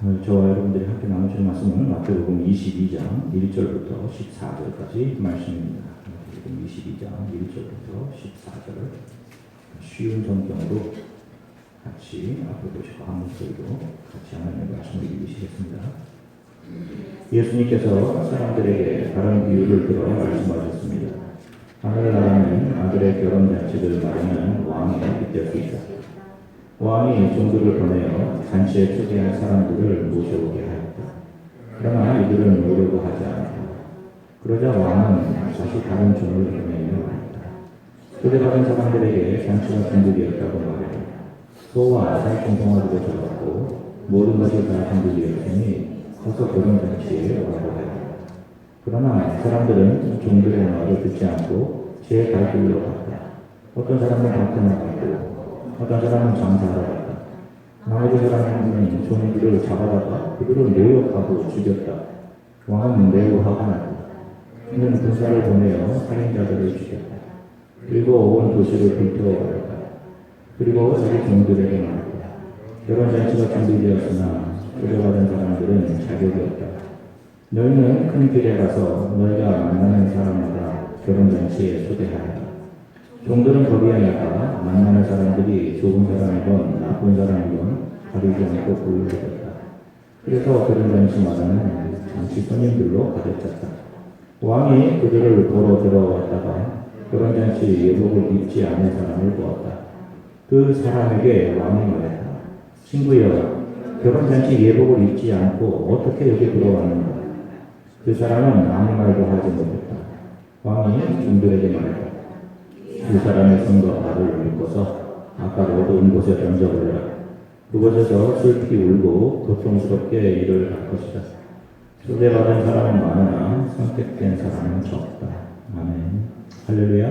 저와 여러분들이 함께 나누실 말씀은 마태복음 22장 1절부터 14절까지 말씀입니다. 마태복음 22장 1절부터 14절 쉬운 성경으로 같이 앞에 보시고 한 목소리로 같이 하나님의 말씀을 읽으시겠습니다. 예수님께서 사람들에게 다른 비유를 들어 말씀하셨습니다. 하늘나라는 아들의 결혼잔치를 마련하는 왕의 빗대수이다. 왕이 종들을 보내어 잔치에 초대한 사람들을 모셔오게 하였다. 그러나 이들은 오려고 하지 않았다. 그러자 왕은 다시 다른 종을 보내며 말했다. 초대받은 사람들에게 잔치가 준비되었다고 말했다. 소와 살충성어도 잡았고 모든 것이 다 준비되었으니 어서 결혼잔치에 오라고 하였다. 그러나 사람들은 종들의 말을 듣지 않고 제 갈 길로 갔다. 어떤 사람은 밭에 나갔고 어떤 사람은 장사하러 갔다. 나머지 사람은 종들을 잡아다가 그들을 모욕하고 죽였다. 왕은 매우 화가 났다. 그는 군사를 보내어 살인자들을 죽였다. 그리고 온 도시를 불태워버렸다. 그리고 자기 종들에게 말했다. 결혼잔치가 준비되었으나 초대받은 사람들은 자격이 없다. 너희는 큰 길에 가서 너희가 만나는 사람마다 결혼잔치에 초대하라. 종들은 거기에 나가 만나는 사람들이 좋은 사람이건 나쁜 사람이건 가리지 않고 불러들였다. 그래서 결혼잔치마다는 잔치 손님들로 가득 찼다. 왕이 그들을 보러 들어왔다가 결혼잔치 예복을 입지 않은 사람을 보았다. 그 사람에게 왕이 말했다. 친구여, 결혼잔치 예복을 입지 않고 어떻게 여기 들어왔는가? 그 사람은 아무 말도 하지 못했다. 왕이 종들에게 말했다. 그 사람의 손과 발을 묶어서 아까 어두운 곳에 던져버려라. 그곳에서 슬피 울고 고통스럽게 일을 할 것이다. 초대받은 사람은 많으나 선택된 사람은 적다. 아멘. 할렐루야.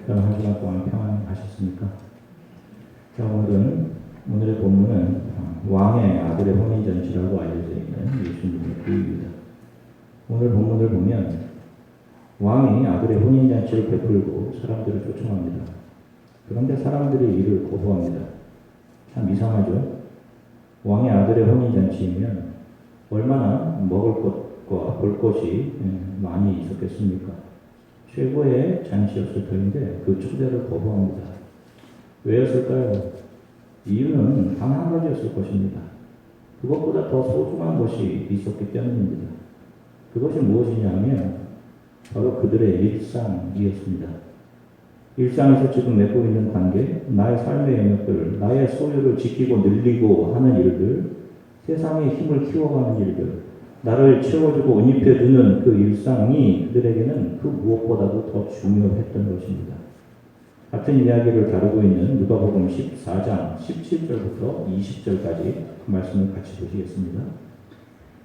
여러분 한 시간 동안 평안하셨습니까? 자, 오늘의 본문은 왕의 아들의 혼인잔치라고 알려져 있는 예수님의 비유입니다. 오늘 본문을 보면 왕이 아들의 혼인잔치를 베풀고 사람들을 초청합니다. 그런데 사람들이 이를 거부합니다. 참 이상하죠? 왕의 아들의 혼인잔치이면 얼마나 먹을 것과 볼 것이 많이 있었겠습니까? 최고의 잔치였을 터인데 그 초대를 거부합니다. 왜였을까요? 이유는 단 한 가지였을 것입니다. 그것보다 더 소중한 것이 있었기 때문입니다. 그것이 무엇이냐면 바로 그들의 일상이었습니다. 일상에서 지금 맺고 있는 관계, 나의 삶의 영역들, 나의 소유를 지키고 늘리고 하는 일들, 세상의 힘을 키워가는 일들, 나를 채워주고 은입해주는 그 일상이 그들에게는 그 무엇보다도 더 중요했던 것입니다. 같은 이야기를 다루고 있는 누가복음 14장 17절부터 20절까지 그 말씀을 같이 보시겠습니다.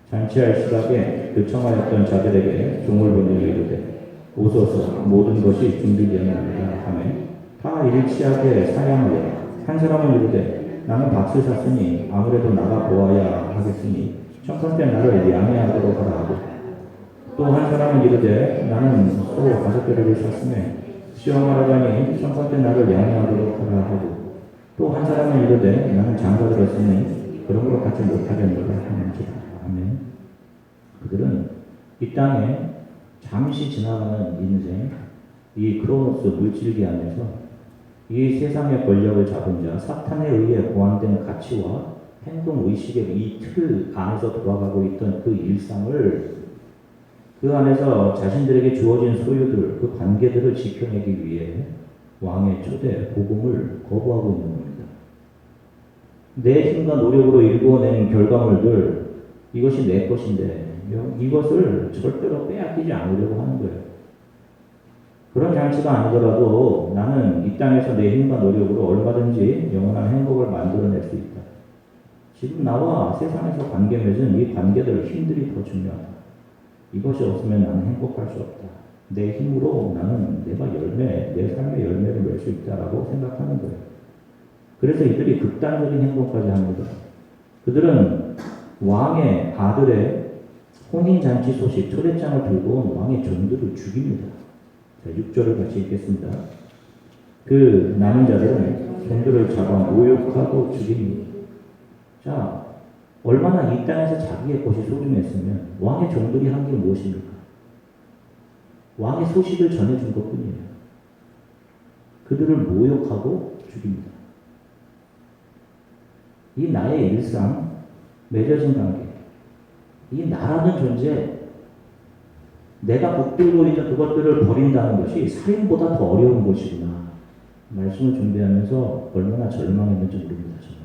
잔치할 시각에 그 청하였던 자들에게 종을 보내어 이르되 오소서 모든 것이 준비되었나이다 하며 다 일치하게 사양하여 한 사람은 이르되 나는 밭을 샀으니 아무래도 나가 보아야 하겠으니 청컨대 나를 양해하도록 하라 하고 또 한 사람은 이르되 나는 소 5개를 샀으며 시험하러 가니 청컨대 나를 양해하도록 하라 하고 또 한 사람은 이르되 나는 장사를 했으니 그런 것 같이 못하겠노라 하는지라. 아멘. 그들은 이 땅에 잠시 지나가는 인생, 이 크로노스 물질기 안에서 이 세상의 권력을 잡은 자, 사탄에 의해 보완된 가치와 행동 의식의 이 틀 안에서 돌아가고 있던 그 일상을 그 안에서 자신들에게 주어진 소유들, 그 관계들을 지켜내기 위해 왕의 초대, 복음을 거부하고 있는 겁니다. 내 힘과 노력으로 일궈낸 결과물들, 이것이 내 것인데 이것을 절대로 빼앗기지 않으려고 하는 거예요. 그런 잔치가 아니더라도 나는 이 땅에서 내 힘과 노력으로 얼마든지 영원한 행복을 만들어낼 수 있다. 지금 나와 세상에서 관계 맺은 이 관계들 힘들이 더 중요하다. 이것이 없으면 나는 행복할 수 없다. 내 힘으로 나는 내 삶의 열매를 낼 수 있다라고 생각하는 거예요. 그래서 이들이 극단적인 행동까지 합니다. 그들은 왕의 아들의 혼인잔치 소식, 초대장을 들고 온 왕의 종들을 죽입니다. 자, 6절을 같이 읽겠습니다. 그 남은 자들은 종들을 잡아 모욕하고 죽입니다. 자, 얼마나 이 땅에서 자기의 것이 소중했으면 왕의 종들이 한 게 무엇입니까? 왕의 소식을 전해준 것뿐이에요. 그들을 모욕하고 죽입니다. 이 나의 일상, 맺어진 관계, 이 나라는 존재, 내가 붙들고 있는 그것들을 버린다는 것이 살인보다 더 어려운 것이구나. 말씀을 준비하면서 얼마나 절망했는지 모릅니다. 저는.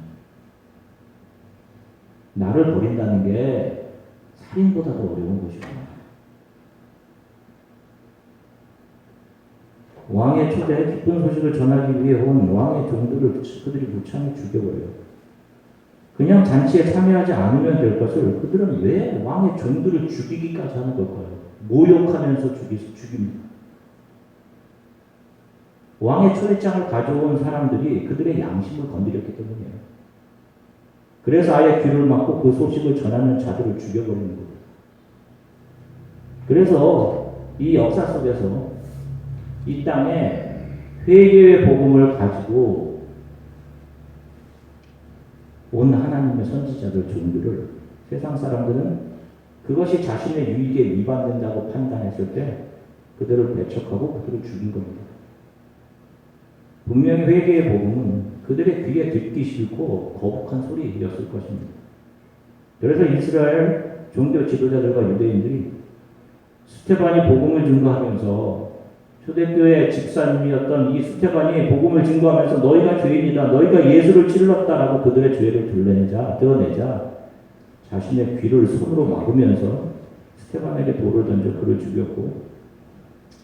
나를 버린다는 게 살인보다 더 어려운 것이구나. 왕의 초대 기쁜 소식을 전하기 위해 온 왕의 종들을 그들이 무참히 죽여버려요. 그냥 잔치에 참여하지 않으면 될 것을 그들은 왜 왕의 종들을 죽이기까지 하는 걸까요? 모욕하면서 죽입니다. 왕의 초대장을 가져온 사람들이 그들의 양심을 건드렸기 때문이에요. 그래서 아예 귀를 막고 그 소식을 전하는 자들을 죽여버리는 겁니다. 그래서 이 역사 속에서 이 땅에 회개의 복음을 가지고 온 하나님의 선지자들 종들을 세상 사람들은 그것이 자신의 유익에 위반된다고 판단했을 때 그들을 배척하고 그들을 죽인 겁니다. 분명히 회개의 복음은 그들의 귀에 듣기 싫고 거북한 소리였을 것입니다. 그래서 이스라엘 종교 지도자들과 유대인들이 스테반이 복음을 증거하면서 초대교회 집사님이었던 이 스테반이 복음을 증거하면서 너희가 죄인이다, 너희가 예수를 찔렀다라고 그들의 죄를 드러내자 자신의 귀를 손으로 막으면서 스테반에게 돌을 던져 그를 죽였고,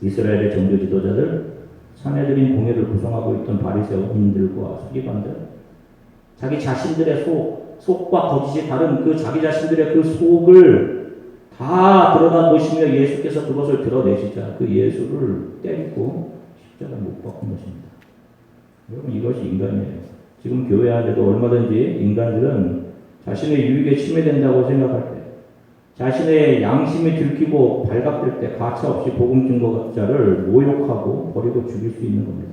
이스라엘의 종교 지도자들, 사내들인 공회를 구성하고 있던 바리새인들과 서기관들, 자기 자신들의 속과 거짓이 다른 그 자기 자신들의 그 속을 다 드러나 보시며 예수께서 그것을 드러내시자 그 예수를 때리고 십자가에 못 박은 것입니다. 여러분, 이것이 인간이에요. 지금 교회 안에도 얼마든지 인간들은 자신의 유익에 침해된다고 생각할 때, 자신의 양심이 들키고 발각될 때 가차없이 복음 증거자를 모욕하고 버리고 죽일 수 있는 겁니다.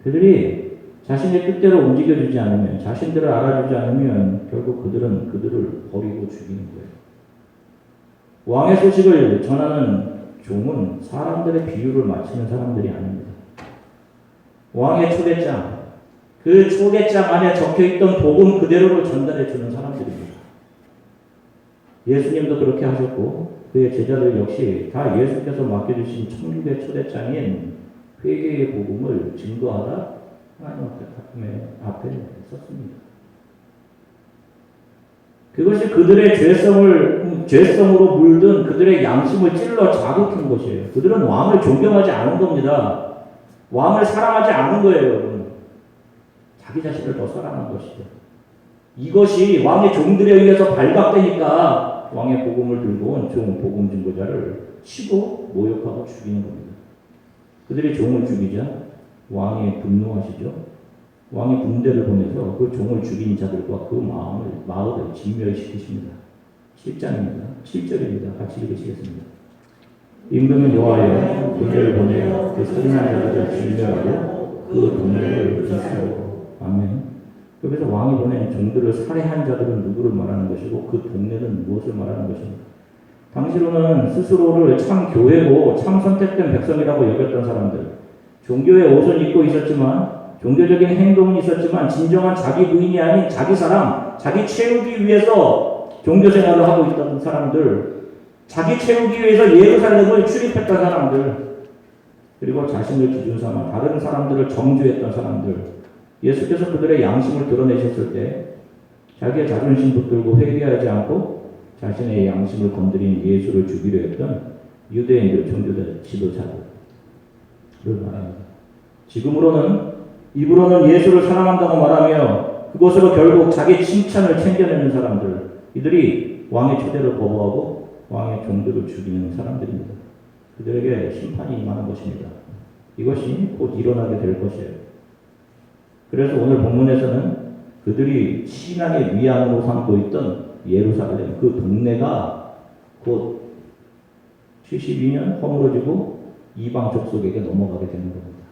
그들이 자신의 뜻대로 움직여주지 않으면, 자신들을 알아주지 않으면 결국 그들은 그들을 버리고 죽이는 거예요. 왕의 소식을 전하는 종은 사람들의 비유를 맞추는 사람들이 아닙니다. 왕의 초대장, 그 초대장 안에 적혀있던 복음 그대로를 전달해주는 사람들입니다. 예수님도 그렇게 하셨고 그의 제자들 역시 다 예수께서 맡겨주신 천국의 초대장인 회개의 복음을 증거하다 하나님 앞에 섰습니다. 그것이 그들의 죄성으로 물든 그들의 양심을 찔러 자극한 것이에요. 그들은 왕을 존경하지 않은 겁니다. 왕을 사랑하지 않은 거예요, 여러분. 자기 자신을 더 사랑한 것이죠. 이것이 왕의 종들에 의해서 발각되니까 왕의 복음을 들고 온 복음 증거자를 치고 모욕하고 죽이는 겁니다. 그들이 종을 죽이자 왕이 분노하시죠. 왕이 군대를 보내서 그 종을 죽인 자들과 그 마을을 진멸시키십니다. 7장입니다. 7절입니다. 같이 읽으시겠습니다. 임금은 여호와여 군대를 보내어 그 살인한 자들을 진멸하고 그 동네를 불사하고. 아멘. 여기서 왕이 보낸 종들을 살해한 자들은 누구를 말하는 것이고 그 동네는 무엇을 말하는 것입니까? 당시로는 스스로를 참 교회고 참 선택된 백성이라고 여겼던 사람들, 종교의 옷은 입고 있었지만, 종교적인 행동은 있었지만 진정한 자기 부인이 아닌 자기 사람, 자기 채우기 위해서 종교 생활을 하고 있던 사람들, 자기 채우기 위해서 예루살렘을 출입했던 사람들, 그리고 자신을 기준 삼아 다른 사람들을 정죄했던 사람들, 예수께서 그들의 양심을 드러내셨을 때 자기의 자존심 붙들고 회개하지 않고 자신의 양심을 건드린 예수를 죽이려 했던 유대인들, 종교 지도자들을 말합니다. 지금으로는 입으로는 예수를 사랑한다고 말하며 그것으로 결국 자기 칭찬을 챙겨내는 사람들, 이들이 왕의 초대를 거부하고 왕의 종들을 죽이는 사람들입니다. 그들에게 심판이 임하는 것입니다. 이것이 곧 일어나게 될 것이에요. 그래서 오늘 본문에서는 그들이 신앙의 위안으로 삼고 있던 예루살렘, 그 동네가 곧 72년 허물어지고 이방 족속에게 넘어가게 되는 겁니다.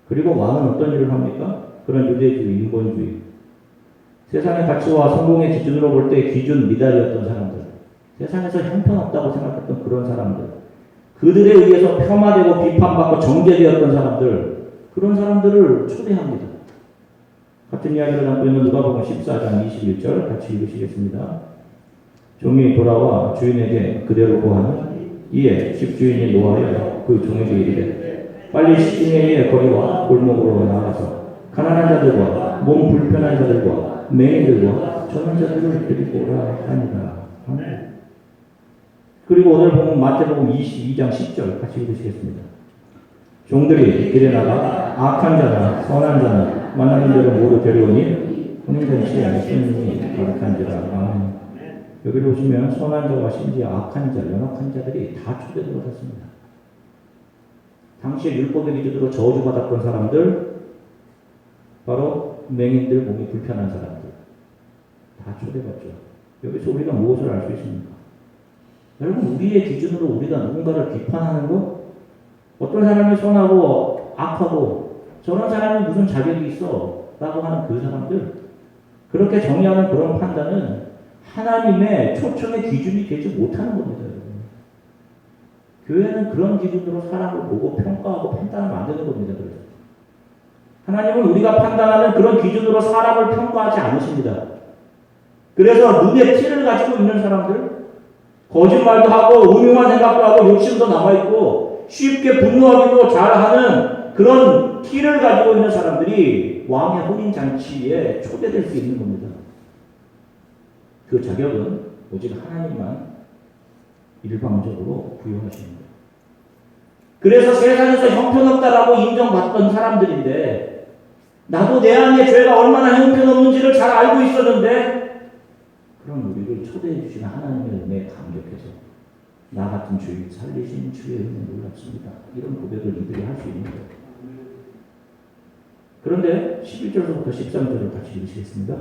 그리고 왕은 어떤 일을 합니까? 그런 유대주의, 인본주의, 세상의 가치와 성공의 기준으로 볼 때 기준 미달이었던 사람들, 세상에서 형편없다고 생각했던 그런 사람들, 그들에 의해서 폄하되고 비판받고 정죄되었던 사람들, 그런 사람들을 초대합니다. 같은 이야기를 담고 있는 누가복음 14장 21절 같이 읽으시겠습니다. 종이 돌아와 주인에게 그대로 고하는 이에 집주인이 노하여 그 종에게 이르되 빨리 시내의 거리와 골목으로 나가서 가난한 자들과 몸 불편한 자들과 맹인들과 저는 자들을 데리고 오라 하니라. 그리고 오늘 보면 마태복음 22장 10절 같이 읽으시겠습니다. 종들이 길에 나가 악한 자나 선한 자나 만나는 대로 모두 데려오니 혼인잔치에 신이 가득한지라. 여기를 보시면 선한 자와 심지어 악한 자, 연약한 자들이 다 초대되었습니다. 당시에 율법의 기준으로 저주받았던 사람들, 바로 맹인들, 몸이 불편한 사람들 다 초대받죠. 여기서 우리가 무엇을 알 수 있습니까? 여러분, 우리의 기준으로 우리가 누군가를 비판하는 거, 어떤 사람이 선하고 악하고 저런 사람이 무슨 자격이 있어 라고 하는 그 사람들, 그렇게 정의하는 그런 판단은 하나님의 초청의 기준이 되지 못하는 겁니다. 교회는 그런 기준으로 사람을 보고 평가하고 판단하면 안 되는 겁니다. 그래서 하나님은 우리가 판단하는 그런 기준으로 사람을 평가하지 않으십니다. 그래서 눈에 티를 가지고 있는 사람들, 거짓말도 하고 음흉한 생각도 하고 욕심도 남아있고 쉽게 분노하기도 잘하는 그런 티를 가지고 있는 사람들이 왕의 혼인잔치에 초대될 수 있는 겁니다. 그 자격은 오직 하나님만 일방적으로 부여하십니다. 그래서 세상에서 형편없다라고 인정받던 사람들인데, 나도 내 안에 죄가 얼마나 형편없는지를 잘 알고 있었는데, 그런 우리를 초대해 주신 하나님의 은혜에 감격해서 나 같은 죄인 살리신 주의 은혜 놀랍습니다. 이런 고백을 이들이 할 수 있는 거예요. 그런데 11절부터 13절을 같이 읽으시겠습니다.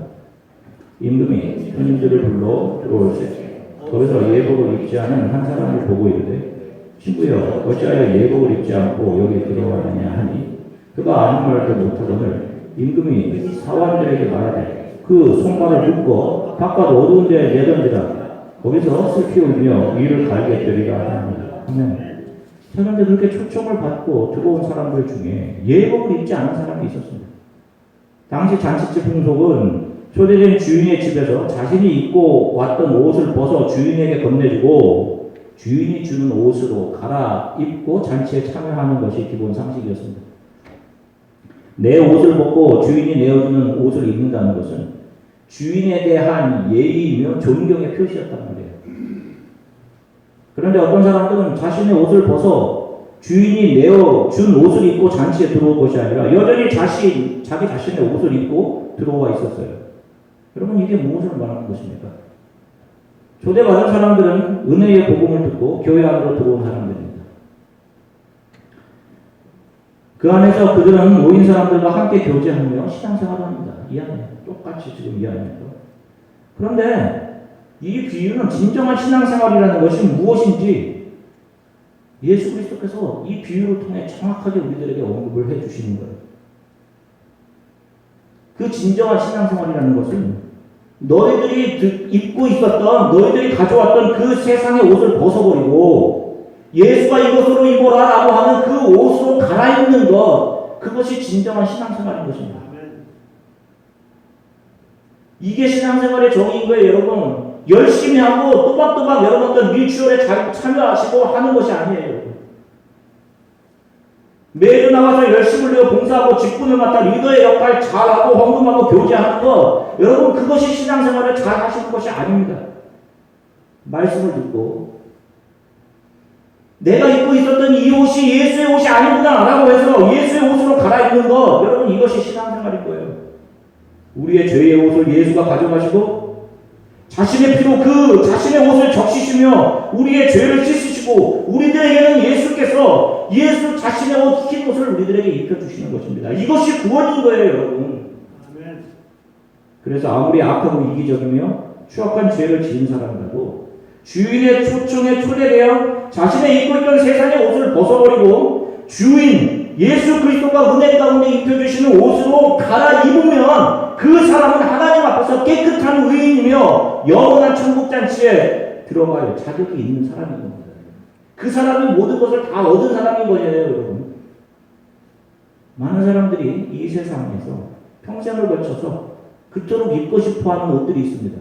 임금이 손님들을 불러 들어올세 거기서 예복을 입지 않은 한 사람을 보고 이르되 친구여 어찌하여 예복을 입지 않고 여기 들어왔느냐 하니 그가 아무 말도 못하거늘 임금이 사원들에게 말하되 그 손발을 묶어 바깥 어두운 데에 내던지라 거기서 슬피 울며 이를 갈게 되리라 하니라. 아멘. 그런데 그렇게 초청을 받고 들어온 사람들 중에 예복을 입지 않은 사람이 있었습니다. 당시 잔치집 풍속은 초대된 주인의 집에서 자신이 입고 왔던 옷을 벗어 주인에게 건네주고 주인이 주는 옷으로 갈아입고 잔치에 참여하는 것이 기본 상식이었습니다. 내 옷을 벗고 주인이 내어주는 옷을 입는다는 것은 주인에 대한 예의이며 존경의 표시였단 말이에요. 그런데 어떤 사람들은 자신의 옷을 벗어 주인이 내어준 옷을 입고 잔치에 들어올 것이 아니라 여전히 자기 자신의 옷을 입고 들어와 있었어요. 여러분, 이게 무엇을 말하는 것입니까? 초대받은 사람들은 은혜의 복음을 듣고 교회 안으로 들어온 사람들입니다. 그 안에서 그들은 모인 사람들과 함께 교제하며 신앙생활을 합니다. 이 안에 똑같이 지금 이 안에서. 그런데 이 비유는 진정한 신앙생활이라는 것이 무엇인지 예수 그리스도께서 이 비유를 통해 정확하게 우리들에게 언급을 해주시는 거예요. 그 진정한 신앙생활이라는 것은 너희들이 입고 있었던, 너희들이 가져왔던 그 세상의 옷을 벗어버리고 예수가 이것으로 입어라 라고 하는 그 옷으로 갈아입는 것, 그것이 진정한 신앙생활인 것입니다. 이게 신앙생활의 정의인 거예요, 여러분. 열심히 하고 또박또박 여러분들 밀추얼에 참여하시고 하는 것이 아니에요, 여러분. 매주 나와서 열심을 내어 봉사하고 직분을 맡아 리더의 역할 잘하고 헌금하고 교제하는 것, 여러분 그것이 신앙생활을 잘 하시는 것이 아닙니다. 말씀을 듣고 내가 입고 있었던 이 옷이 예수의 옷이 아니구나 라고 해서 예수의 옷으로 갈아입는 것, 여러분 이것이 신앙생활인 거예요. 우리의 죄의 옷을 예수가 가져가시고 자신의 피로 그 자신의 옷을 적시시며 우리의 죄를 씻으시고 우리들에게는 예수께서 예수 자신의 옷, 흰 옷을 우리들에게 입혀주시는 것입니다. 이것이 구원인 거예요, 여러분. 그래서 아무리 악하고 이기적이며 추악한 죄를 지은 사람이라도 주인의 초청에 초대되어 자신의 입고 있던 세상의 옷을 벗어버리고 주인 예수 그리스도가 은혜 가운데 입혀주시는 옷으로 갈아입으면 그 사람은 하나님 앞에서 깨끗한 의인이며 영원한 천국잔치에 들어갈 자격이 있는 사람인 겁니다. 그 사람이 모든 것을 다 얻은 사람인 거예요, 여러분. 많은 사람들이 이 세상에서 평생을 거쳐서 그토록 입고 싶어하는 옷들이 있습니다.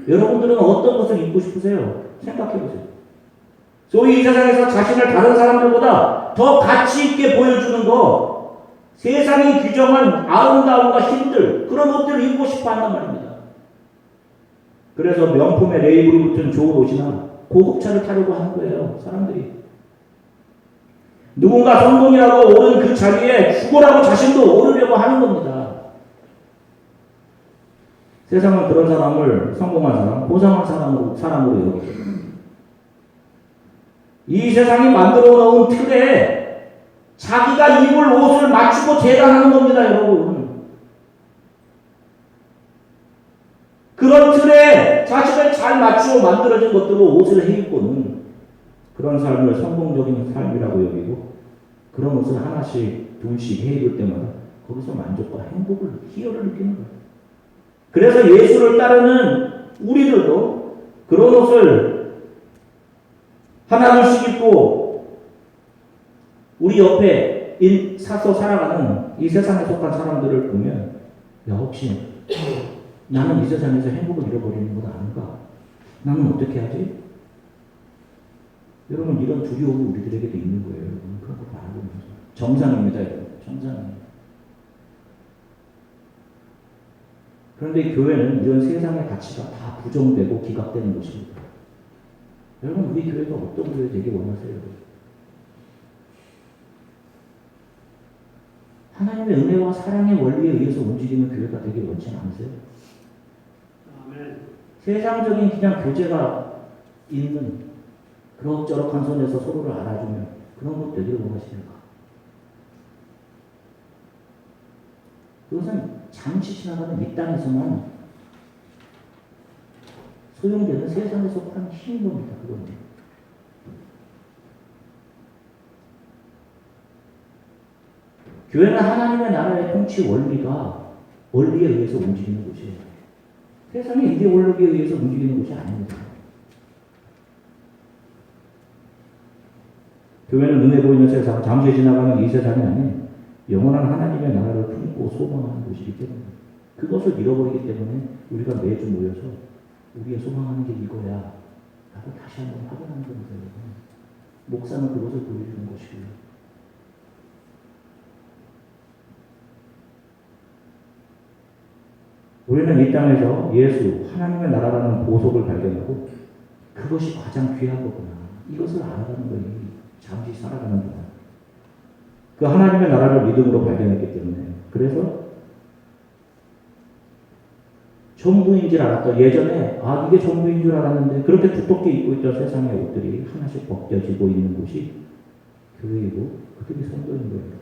여러분들은 어떤 것을 입고 싶으세요? 생각해보세요. 소위 이 세상에서 자신을 다른 사람들보다 더 가치 있게 보여주는 거, 세상이 규정한 아름다움과 힘들, 그런 옷들을 입고 싶어 한단 말입니다. 그래서 명품의 레이블이 붙은 좋은 옷이나 고급차를 타려고 하는 거예요, 사람들이. 누군가 성공이라고 오른 그 자리에 죽으라고 자신도 오르려고 하는 겁니다. 세상은 그런 사람을 성공한 사람, 고상한 사람으로 여기죠. 이 세상이 만들어 놓은 틀에 자기가 입을 옷을 맞추고 재단하는 겁니다, 여러분. 그런 틀에 자신을 잘 맞추어 만들어진 것들로 옷을 해입고는 그런 삶을 성공적인 삶이라고 여기고, 그런 옷을 하나씩 둘씩 해입을 때마다 거기서 만족과 행복을, 희열을 느끼는 거예요. 그래서 예수를 따르는 우리들도 그런 옷을 하나둘씩 입고 우리 옆에 사서 살아가는 이 세상에 속한 사람들을 보면, 야, 혹시 나는 이 세상에서 행복을 잃어버리는 건 아닌가? 나는 어떻게 하지? 여러분, 이런 두려움이 우리들에게도 있는 거예요. 그런 거 바라보면서. 정상입니다, 여러분. 정상입니다. 그런데 교회는 이런 세상의 가치가 다 부정되고 기각되는 것입니다. 여러분, 우리 교회가 어떤 교회 되게 원하세요? 하나님의 은혜와 사랑의 원리에 의해서 움직이는 교회가 되게 원치 않으세요? 아멘. 세상적인 그냥 교제가 있는 그럭저럭한 선에서 서로를 알아주면 그런 것 되기를 원하시는가? 그것은 잠시 지나가는 이 땅에서만 소용되는 세상에 속한 힘인 겁니다. 그건. 교회는 하나님의 나라의 통치 원리에 의해서 움직이는 곳이에요. 세상의 이데올로기에 의해서 움직이는 곳이 아닙니다. 교회는 눈에 보이는 세상, 잠시 지나가는 이 세상이 아닌 영원한 하나님의 나라를 품고 소망하는 곳이기 때문에, 그것을 잃어버리기 때문에 우리가 매주 모여서 우리의 소망하는 게 이거야 라고 다시 한번 확인하는 겁니다. 목사는 그것을 보여주는 것이고요. 우리는 이 땅에서 예수, 하나님의 나라라는 보석을 발견하고 그것이 가장 귀한 거구나, 이것을 알아가는 거예요. 잠시 살아가는 동안. 그 하나님의 나라를 믿음으로 발견했기 때문에, 그래서 전부인 줄 알았던, 예전에 이게 전부인 줄 알았는데 그렇게 두껍게 입고 있던 세상의 옷들이 하나씩 벗겨지고 있는 곳이 교회이고 그들이 성도인 거예요.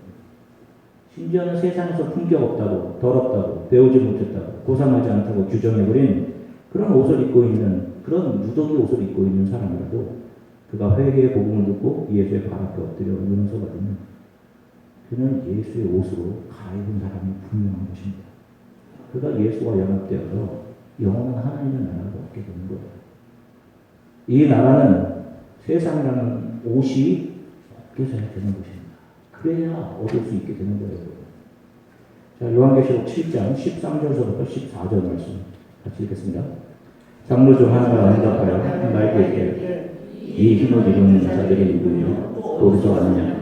심지어는 세상에서 품격 없다고, 더럽다고, 배우지 못했다고, 고상하지 않다고 규정해버린 그런 옷을 입고 있는, 그런 누더기 옷을 입고 있는 사람이라도 그가 회개의 복음을 듣고 예수의 발 앞에 엎드려 용서받으면 그는 예수의 옷으로 갈아입은 사람이 분명한 것입니다. 그가 예수와 연합되어서 영원한 하나님의 나라를 얻게 되는 거예요. 이 나라는 세상이라는 옷이 벗겨져야 되는 것입니다. 그래야 얻을 수 있게 되는 거예요. 자, 요한계시록 7장 13절부터 14절 말씀 같이 읽겠습니다. 장로 중 하나가 응답하여 나에게 이르되 이 흰옷 입은 자들이 누구냐? 어디서 왔느냐?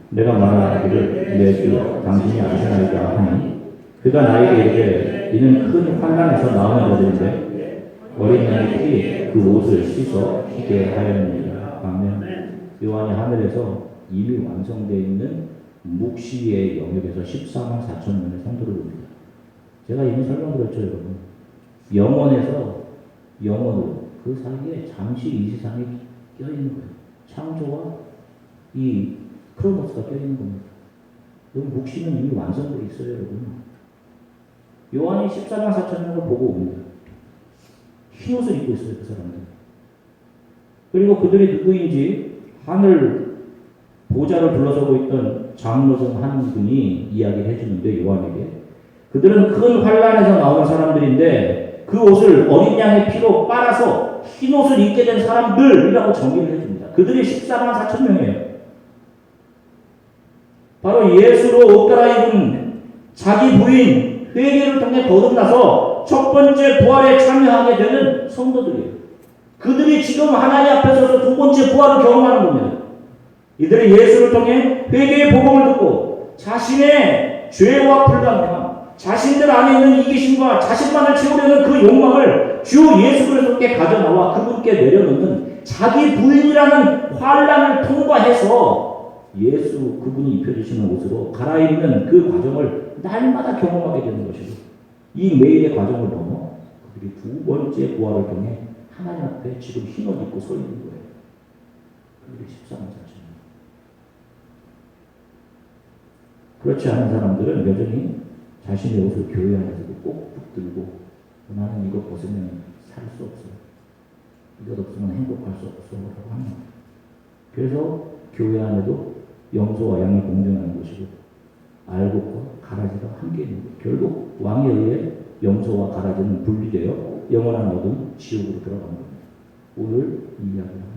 내가 말하기를 내 주 당신이 아시나이다 하니, 그가 나에게 이르되 이는 큰 환난에서 나오는 자들인데 어린 양의 피가 그 옷을 씻어 희게 하였느니라. 아멘. 요한이 하늘에서 이미 완성되어 있는 묵시의 영역에서 14만 4천 명의 성도를 봅니다. 제가 이미 설명드렸죠, 여러분. 영원에서 영원으로 그 사이에 잠시 이 세상에 껴있는 거예요. 창조와 이 크로노스가 껴있는 겁니다. 여기 묵시는 이미 완성되어 있어요, 여러분. 요한이 14만 4천 명을 보고 옵니다. 흰 옷을 입고 있어요, 그 사람들. 그리고 그들이 누구인지 하늘 보좌를 둘러서고 있던 장로 중 한 분이 이야기를 해주는데, 요한에게 그들은 큰 환란에서 나오는 사람들인데 그 옷을 어린 양의 피로 빨아서 흰 옷을 입게 된 사람들이라고 정의를 해줍니다. 그들이 14만 4천 명이에요. 바로 예수로 옷 갈아입은 자기 부인 회개를 통해 거듭나서 첫 번째 부활에 참여하게 되는 성도들이에요. 그들이 지금 하나님 앞에 서서 두 번째 부활을 경험하는 겁니다. 이들이 예수를 통해 회개의 복음을 듣고 자신의 죄와 불가능함, 자신들 안에 있는 이기심과 자신만을 채우려는 그 욕망을 주 예수 그리스도께 가져나와 그분께 내려놓는 자기 부인이라는 환란을 통과해서 예수 그분이 입혀주시는 옷으로 갈아입는 그 과정을 날마다 경험하게 되는 것이고, 이 매일의 과정을 넘어 그들이 두 번째 부활을 통해 하나님 앞에 지금 흰옷 입고 서 있는 거예요. 그들이 14만 4천. 그렇지 않은 사람들은 여전히 자신의 옷을 교회 안에서도 꼭 붙들고 나는 이거 벗으면 살 수 없어. 이것 없으면 행복할 수 없어. 라고 하는 거예요. 그래서 교회 안에도 염소와 양이 공존하는 것이고 알곡과 가라지가 함께 있는 거예요. 결국 왕에 의해 염소와 가라지는 분리되어 영원한 어둠 지옥으로 들어가는 겁니다. 오늘 이 이야기를 합니다.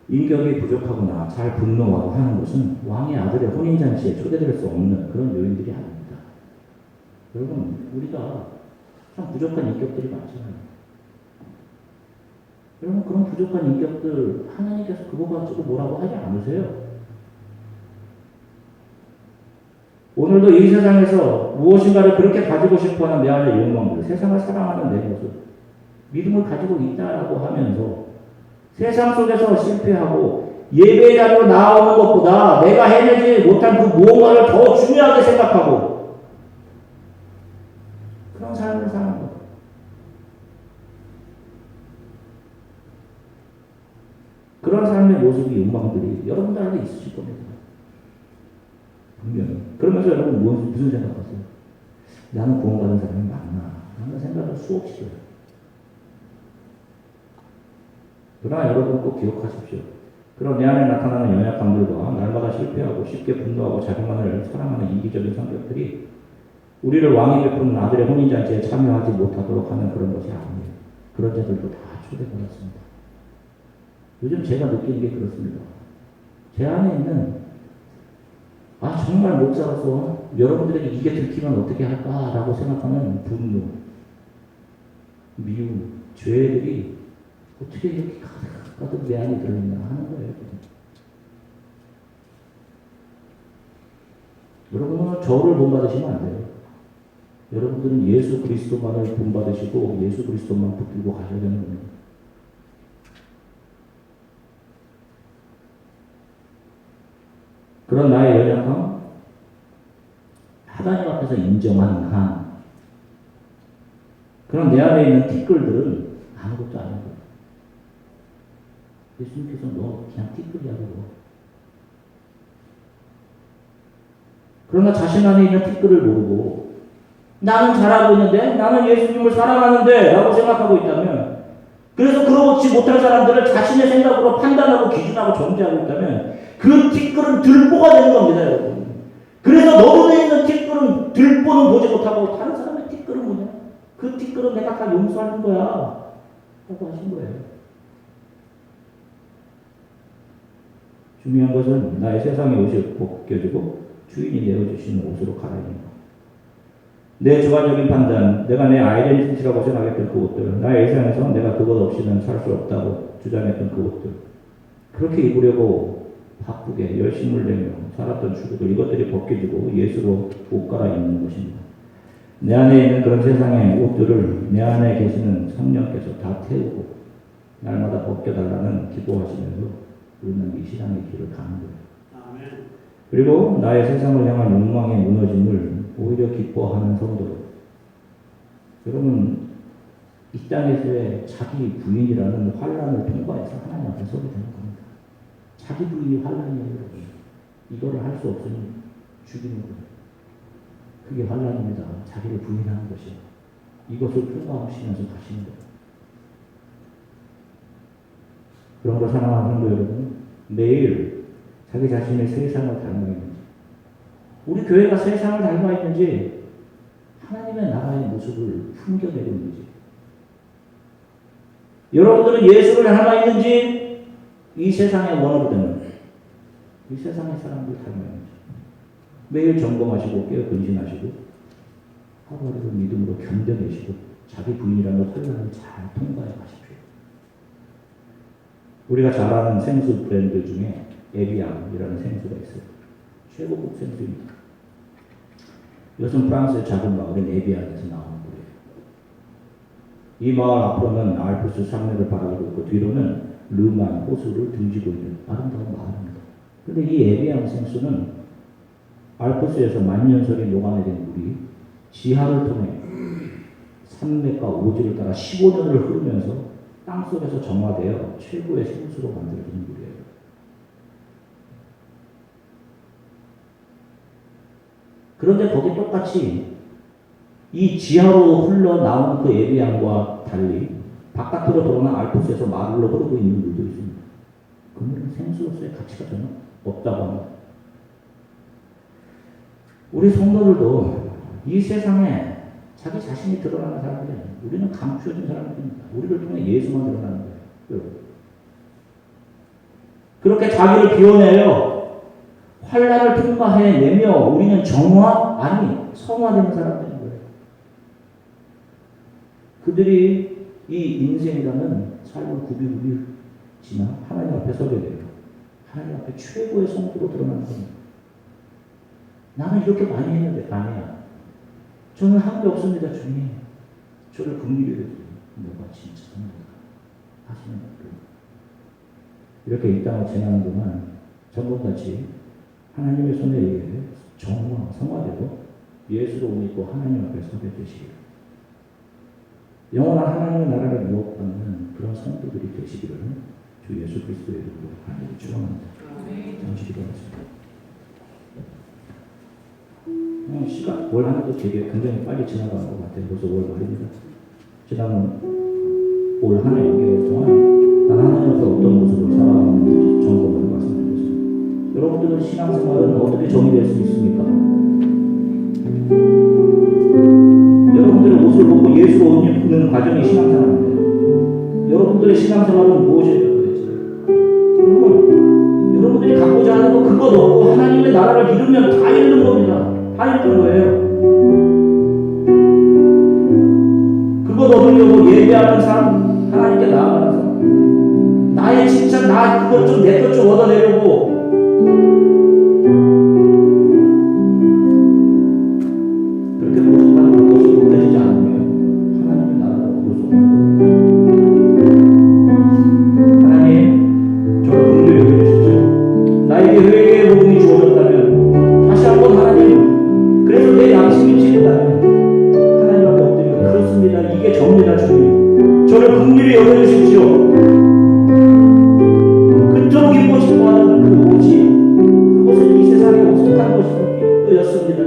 인격이 부족하거나 잘 분노하고 하는 것은 왕의 아들의 혼인잔치에 초대될 수 없는 그런 요인들이 아닙니다. 여러분, 우리가 참 부족한 인격들이 많잖아요. 여러분, 그런 부족한 인격들 하나님께서 그거 가지고 뭐라고 하지 않으세요? 오늘도 이 세상에서 무엇인가를 그렇게 가지고 싶어하는 내 안의 욕망들, 세상을 사랑하는 내 모습, 믿음을 가지고 있다라고 하면서 세상 속에서 실패하고 예배 자리로 나오는 것보다 내가 해내지 못한 그 무언가를 더 중요하게 생각하고 그런 삶을 사는 거예요. 그런 삶의 모습이 욕망들이 여러분들 안에 있으실 겁니다. 분명히. 그러면서 여러분 무슨 생각하세요? 나는 구원받은 사람이 많나? 라는 생각을 수없이 해요. 그러나 여러분 꼭 기억하십시오. 그런 내 안에 나타나는 연약함들과 날마다 실패하고 쉽게 분노하고 자기만을 사랑하는 이기적인 성격들이 우리를 왕이 베푸는 아들의 혼인잔치에 참여하지 못하도록 하는 그런 것이 아니에요. 그런 자들도 다 초대받았습니다. 요즘 제가 느끼는 게 그렇습니다. 제 안에 있는 정말 목사로서 여러분들에게 이게 들키면 어떻게 할까라고 생각하는 분노, 미움, 죄들이 어떻게 이렇게 가득 내 안에 들어있나 하는 거예요. 여러분은 저를 본받으시면 안 돼요. 여러분들은 예수 그리스도만을 본받으시고 예수 그리스도만 붙들고 가셔야 되는 겁니다. 그런 나의 연약함, 하나님 앞에서 인정한 한, 그런 내 안에 있는 티끌들은 아무것도 아닌 거예요. 예수님께서 너 그냥 티끌이라고. 그러나 자신 안에 있는 티끌을 모르고 나는 잘하고 있는데, 나는 예수님을 사랑하는데 라고 생각하고 있다면, 그래서 그러지 못한 사람들을 자신의 생각으로 판단하고 기준하고 정죄하고 있다면 그 티끌은 들보가 되는 겁니다, 여러분. 그래서 너 눈에 있는 티끌은 들보는 보지 못하고 다른 사람의 티끌은 뭐냐? 그 티끌은 내가 다 용서하는 거야 라고 하신 거예요. 중요한 것은 나의 세상의 옷이 벗겨지고 주인이 내어주시는 옷으로 갈아입는 것. 내 주관적인 판단, 내가 내 아이덴티티라고 생각했던 그 옷들, 나의 일상에서 내가 그것 없이는 살 수 없다고 주장했던 그 옷들, 그렇게 입으려고 바쁘게 열심을 내며 살았던 주구들, 이것들이 벗겨지고 예수로 옷 갈아입는 것입니다. 내 안에 있는 그런 세상의 옷들을 내 안에 계시는 성령께서 다 태우고 날마다 벗겨달라는 기도하시면서 우리는 이 신앙의 길을 가는 거예요. 아멘. 그리고 나의 세상을 향한 욕망의 무너짐을 오히려 기뻐하는 성도. 여러분, 이 땅에서의 자기 부인이라는 환란을 통과해서 하나님 앞에 서게 되는 겁니다. 자기 부인이 환란이에요, 여러분. 이거를 할 수 없으니 죽이는 거예요. 그게 환란입니다. 자기를 부인하는 것이요. 이것을 통과하시면서 가시는 거예요. 그런 걸 사랑하는 성도 여러분, 매일 자기 자신의 세상을 닮아있는지, 우리 교회가 세상을 닮아 있는지 하나님의 나라의 모습을 풍겨내고 있는지, 여러분들은 예수를 닮아 있는지 이 세상의 원어로 되는 이 세상의 사람들 닮아 있는지 매일 점검하시고 깨어 근신하시고 하루하루 믿음으로 견뎌내시고 자기 부인이라는 혼란을 잘 통과해 가십시오. 우리가 잘 아는 생수 브랜드 중에 에비앙이라는 생수가 있어요. 최고급 생수입니다. 이것은 프랑스의 작은 마을인 에비앙에서 나오는 물이에요. 이 마을 앞으로는 알프스 산맥을 바라보고 있고 뒤로는 르만 호수를 등지고 있는 아름다운 마을입니다. 그런데 이 에비앙 생수는 알프스에서 만년설이 녹아내린 물이 지하를 통해 산맥과 오지를 따라 15년을 흐르면서 땅속에서 정화되어 최고의 생수로 만들어진 물이에요. 그런데 거기 똑같이 이 지하로 흘러나오는 그 에비앙과 달리 바깥으로 돌아오는 알프스에서 마을로 흐르고 있는 물도 있습니다. 그 물은 생수로서의 가치가 전혀 없다고 합니다. 우리 성도들도 이 세상에 자기 자신이 드러나는 사람들이에요. 우리는 감추어진 사람들입니다. 우리를 통해 예수만 드러나는 거예요. 그렇게 자기를 비워내요. 환난을 통과해내며 우리는 정화, 아니 성화되는 사람들인 거예요. 그들이 이 인생이라는 삶을 굽이굽이 지나 하나님 앞에 서게 돼요. 하나님 앞에 최고의 성도로 드러나는 겁니다. 나는 이렇게 많이 했는데 아니야. 저는 한 게 없습니다, 주님. 저를 긍휼히 여겨주세요. 너가 진짜 성도다 하시는 거예요. 이렇게 이 땅을 지나는 동안 전번같이 하나님의 손에 의해 정화, 성화되고 예수로 옷 입고 하나님 앞에 서게 되시기를, 영원한 하나님의 나라를 유혹받는 그런 성도들이 되시기를 주 예수 그리스도의 이름으로 하나님 축원합니다. 잠시 기도하겠습니다. 시간 월 한 해도 되게 굉장히 빨리 지나가는 것 같아요. 벌써 월 말입니다. 지난 올 한 해 6개월 동안 난 하나님 앞에 어떤 모습으로 살아가는지 점검을 말씀드렸습니다. 여러분들은 신앙생활은 어떻게 정의될 수 있습니까? 여러분들의 옷을 벗고 예수로 옷 입는 과정이 신앙생활인데 여러분들의 신앙생활은 무엇이에요? 여러분들이 갖고자 하는 거 그것 없고 하나님의 나라를 이루면 다 이루는 겁니다. 다 이루는 거예요. 그것 얻으려고 예배하는 사람, 하나님께 나아가는 사람, 나의 칭찬, 나 그것 좀 내 것 좀 얻어내려고 그렇게 모습하는 것이 높아지지 않으면 하나님의 나라가 얻을 수 없는 거예요. 하나님, 저를 긍휼히 여겨주십시오. 나에게 회개의 복음이 주어졌다면 다시 한번 하나님, 그래서 내 양심이 찔린다면 하나님 앞에 엎드리고 그렇습니다. 이게 접니다, 주님. 저를 긍휼히 여겨주십시오. 그토록 입고 싶어하는 그 옷이, 그것은 이 세상에 속한 것이었습니다.